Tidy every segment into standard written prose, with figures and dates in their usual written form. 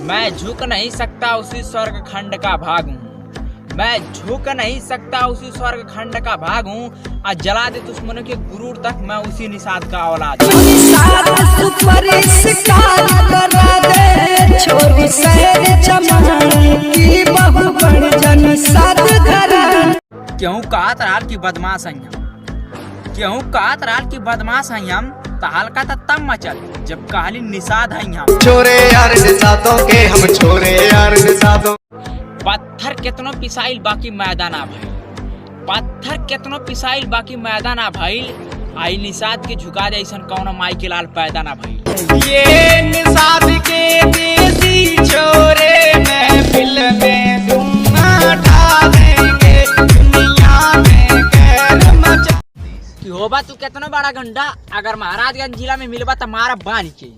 मैं झुक नहीं सकता उसी स्वर्ग खंड का भाग हूँ। मैं झुक नहीं सकता उसी स्वर्ग खंड का भाग हूँ। आज जला दे दुश्मनों के गुरूर तक मैं उसी निषाद का औलाद हूँ। क्यों कहत रहल की बदमाश हैं हम, क्यों कहत रहल की बदमाश हैं हम, तहलका तब मचल जब कहली निषाद हैं हम। छोरे यार निषादों के हम छोरे यार निषादों। पत्थर कितनो पिसाइल बाकी मैदाना भाई, पत्थर कितनो पिसाइल बाकी मैदाना भाई। आई निषाद के झुका दे ऐसा कौन माई के लाल पैदा ना भाई। ये निषाद के देसी छोरे महफिल में धूम मचा देंगे, दुनिया में कहर मचा। कि होबा तू कितना बड़ा गुंडा अगर महाराजगंज जिला में मिलबा त मारा बान के।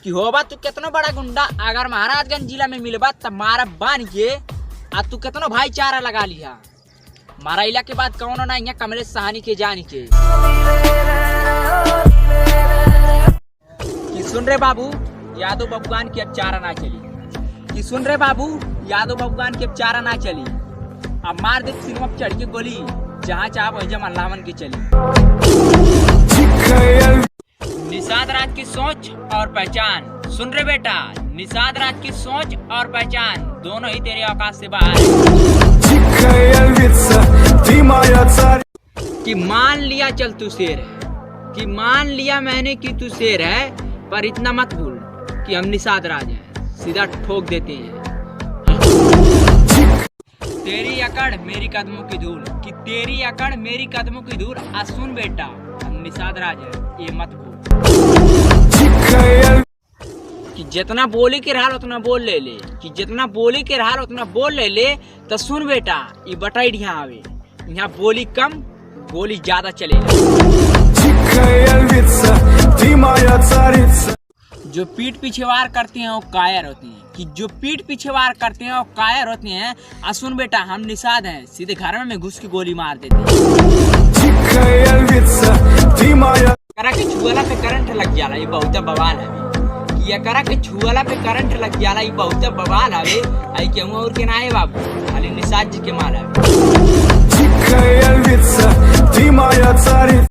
कि होबा तू कितना बड़ा गुंडा अगर महाराजगंज जिला में मिलबा त मारा बान के। आ तू कितना भाईचारा लगा लिया मारा इला के बाद कौन ना यहाँ कमलेश सहानी के जानी के। कि सुन रे बाबू यादव बबुआन की अब चारा ना चली। कि सुन रे बाबू यादव बबुआन की अब चारा ना चली। अब मार दे सिनेमा चढ़ के गोली जहाँ चाह वही जम अल्लाहवन की चली। निषाद राज की सोच और पहचान, सुन रे बेटा निषाद राज की सोच और पहचान दोनों ही तेरे औकात से बाहर है। कि मान लिया चल तू शेर है, कि मान लिया मैंने कि तू शेर है, पर इतना मत भूल कि हम निषाद राज हैं, सीधा ठोक देते हैं। तेरी अकड़ मेरी कदमों की धूल, कि तेरी अकड़ मेरी कदमों की धूल। आज सुन बेटा हम निषाद राज है ये मत भूल। कि जितना बोली के रहा उतना बोल ले ले, कि जितना बोली के रहा उतना बोल ले ले। तो सुन बेटा ये बटाई यहाँ आवे, यहाँ बोली कम गोली ज्यादा चलेगा। जो पीठ पीछे वार करते हैं वो कायर होते हैं, कि जो पीठ पीछे वार करते हैं वो कायर होते हैं। आ सुन बेटा हम निषाद हैं, सीधे घर में घुस के गोली मार देते हैं। करा के छुअला पे करंट लग जाला ये बहुत बवाल है। ये करा के छुअला पे करंट लग जाला ये बहुत बवाल है। आई क्यों और के ना है बाबू खाली निषाद जी के माल है।